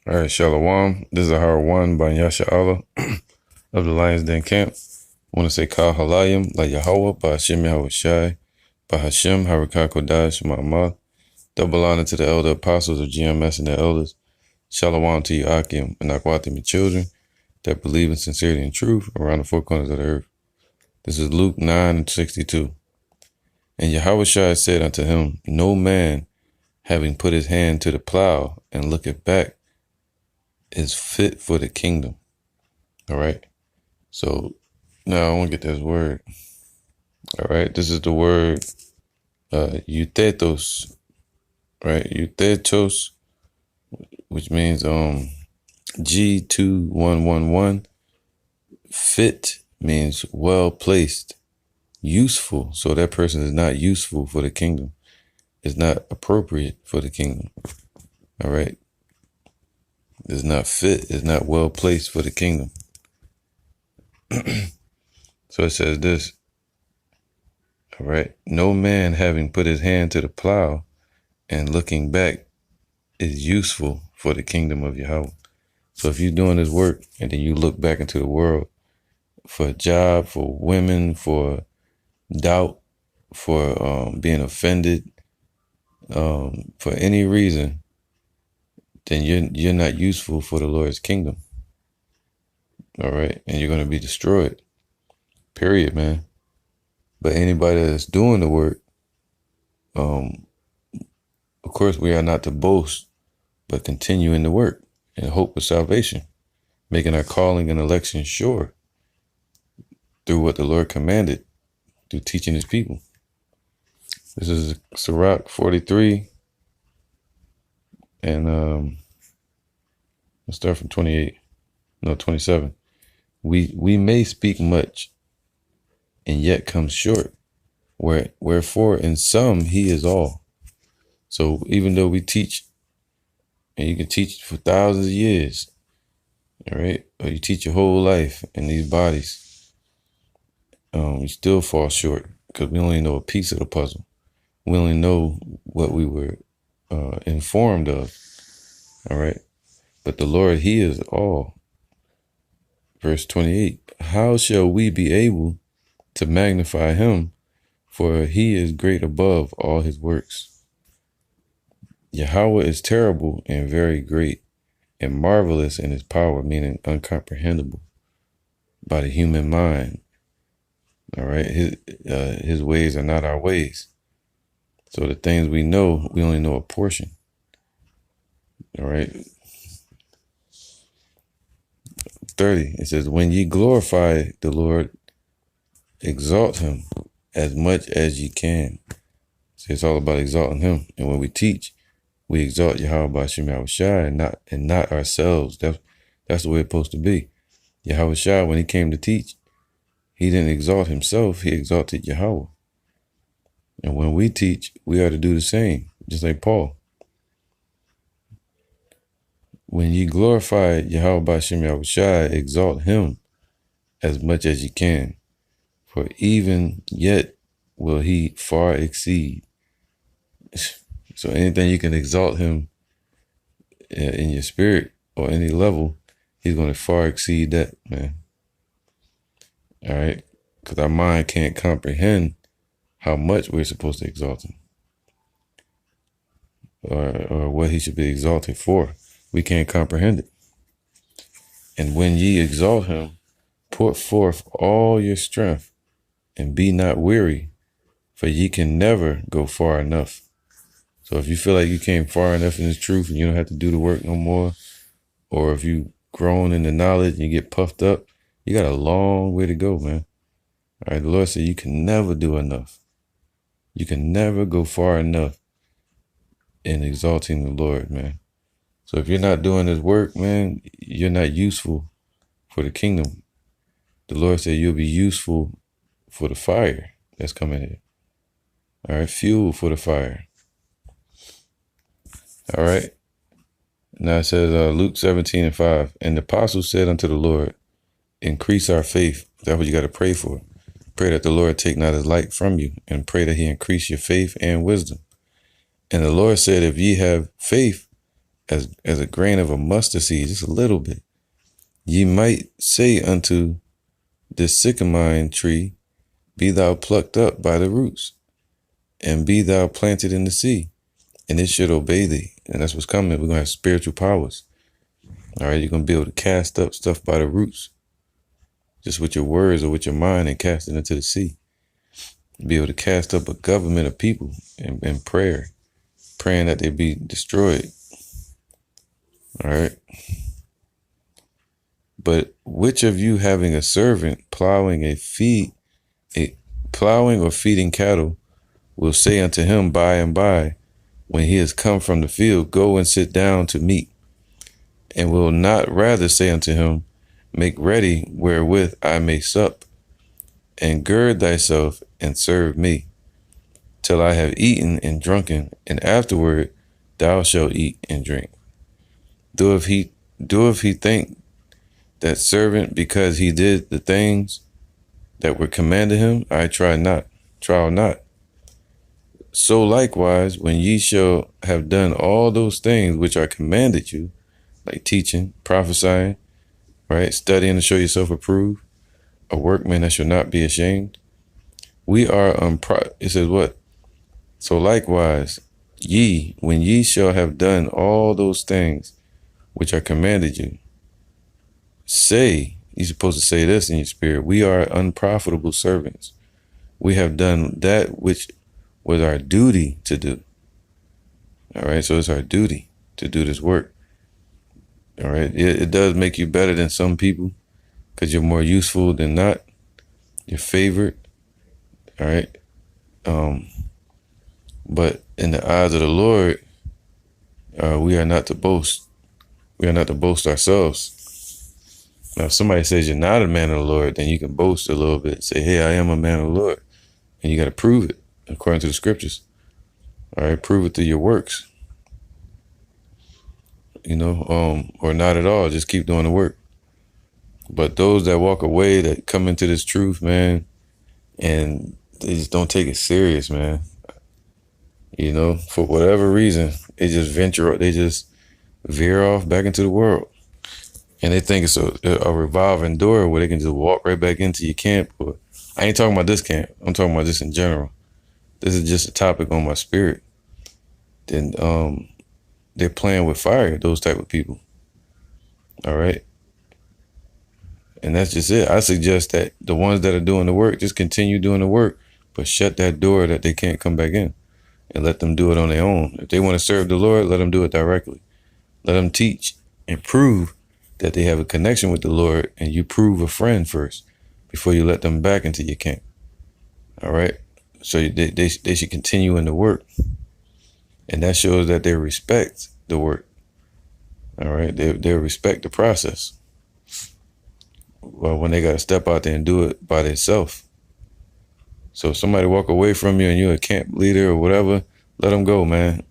All right, Shalom. This is Ahar 1 by Yasharahla of the Lionz Den camp. I want to say Kal Halayim, La Yahweh, by Hashem Yahweh Shai, by Hashem, Harakah Kodash, Ma'amah. Double honor to the elder apostles of GMS and their elders. Shalom to you, Akim, and Akwatim, your children that believe in sincerity and truth around the four corners of the earth. This is Luke 9:62. And Yahweh Shai said unto him, No man, having put his hand to the plow and looketh back, is fit for the kingdom. All right. So now I want to get this word. All right. This is the word euthetos, right? Euthetos, which means G2111. Fit means well placed, useful. So that person is not useful for the kingdom. It's not appropriate for the kingdom. All right. It's not fit. It's not well placed for the kingdom. So it says this. All right. No man having put his hand to the plow and looking back is useful for the kingdom of Yahweh. So if you're doing this work and then you look back into the world for a job, for women, for doubt, for being offended, for any reason, then you're not useful for the Lord's kingdom. All right. And you're going to be destroyed. Period, man. But anybody that's doing the work, of course, we are not to boast, but continue in the work in hope of salvation, making our calling and election sure through what the Lord commanded, through teaching his people. This is Sirach 43. And let's start from 27. We may speak much and yet come short. Wherefore in some he is all. So even though we teach, and you can teach for thousands of years, all right, or you teach your whole life in these bodies, you still fall short because we only know a piece of the puzzle. We only know what we were informed of. All right. But the Lord, he is all. Verse 28. How shall we be able to magnify him? For he is great above all his works. Yahweh is terrible and very great and marvelous in his power, meaning incomprehensible by the human mind. All right. His ways are not our ways. So the things we know, we only know a portion. All right. 30, it says, when ye glorify the Lord, exalt him as much as ye can. So it's all about exalting him. And when we teach, we exalt Yahweh by Hashem Yahweh Shai and not ourselves. That's the way it's supposed to be. Yahweh Shai, when he came to teach, he didn't exalt himself, he exalted Yahweh. And when we teach, we are to do the same, just like Paul. When ye glorify Yahweh by Hashem Yahweh Shai, exalt him as much as ye can. For even yet will he far exceed. So anything you can exalt him in your spirit or any level, he's going to far exceed that, man. All right? Because our mind can't comprehend how much we're supposed to exalt him. Or what he should be exalted for. We can't comprehend it. And when ye exalt him, put forth all your strength and be not weary, for ye can never go far enough. So if you feel like you came far enough in this truth and you don't have to do the work no more, or if you've grown in the knowledge and you get puffed up, you got a long way to go, man. All right, the Lord said you can never do enough. You can never go far enough in exalting the Lord, man. So if you're not doing this work, man, you're not useful for the kingdom. The Lord said you'll be useful for the fire that's coming here. All right, fuel for the fire. All right. Now it says Luke 17:5. And the apostle said unto the Lord, increase our faith. That's what you got to pray for. Pray that the Lord take not his light from you, and pray that he increase your faith and wisdom. And the Lord said, if ye have faith as a grain of a mustard seed, just a little bit, ye might say unto this sycamore tree, be thou plucked up by the roots, and be thou planted in the sea, and it should obey thee. And that's what's coming. We're going to have spiritual powers. All right, you're going to be able to cast up stuff by the roots, just with your words or with your mind, and cast it into the sea. Be able to cast up a government of people in prayer, praying that they be destroyed. All right. But which of you, having a servant plowing or feeding cattle, will say unto him by and by, when he is come from the field, go and sit down to meat, and will not rather say unto him, make ready wherewith I may sup, and gird thyself and serve me, till I have eaten and drunken, and afterward thou shalt eat and drink. Do if he think that servant, because he did the things that were commanded him, I trial not. So likewise, when ye shall have done all those things which are commanded you, like teaching, prophesying, right, studying to show yourself approved, a workman that shall not be ashamed. We are it says what? So likewise, when ye shall have done all those things which are commanded you, say, you're supposed to say this in your spirit, we are unprofitable servants. We have done that which was our duty to do. All right, so it's our duty to do this work. All right, it does make you better than some people because you're more useful than not. You're favored. All right. But in the eyes of the Lord, we are not to boast. We are not to boast ourselves. Now, if somebody says you're not a man of the Lord, then you can boast a little bit. Say, hey, I am a man of the Lord. And you got to prove it according to the scriptures. All right, prove it through your works. Or not at all. Just keep doing the work. But those that walk away, that come into this truth, man, and they just don't take it serious, man. For whatever reason, they just veer off back into the world. And they think it's a revolving door where they can just walk right back into your camp. But I ain't talking about this camp. I'm talking about this in general. This is just a topic on my spirit. Then they're playing with fire, those type of people. All right. And that's just it. I suggest that the ones that are doing the work, just continue doing the work, but shut that door that they can't come back in, and let them do it on their own. If they want to serve the Lord, let them do it directly. Let them teach and prove that they have a connection with the Lord, and you prove a friend first before you let them back into your camp. All right. So they should continue in the work. And that shows that they respect the work. All right. They respect the process. Well, when they got to step out there and do it by themselves. So if somebody walk away from you and you're a camp leader or whatever, let them go, man.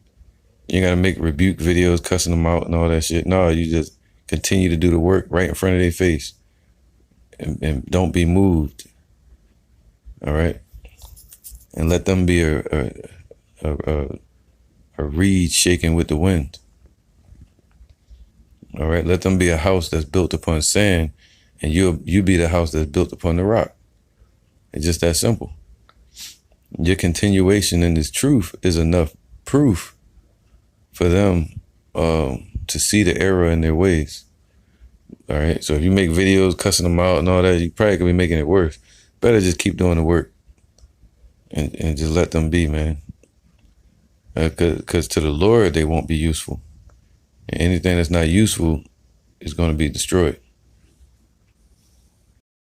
You got to make rebuke videos, cussing them out and all that shit. No, you just continue to do the work right in front of their face, and don't be moved. All right. And let them be a reed shaken with the wind. All right. Let them be a house that's built upon sand, and you be the house that's built upon the rock. It's just that simple. Your continuation in this truth is enough proof for them to see the error in their ways. All right. So if you make videos cussing them out and all that, you probably could be making it worse. Better just keep doing the work and just let them be, man. Because to the Lord, they won't be useful. And anything that's not useful is going to be destroyed.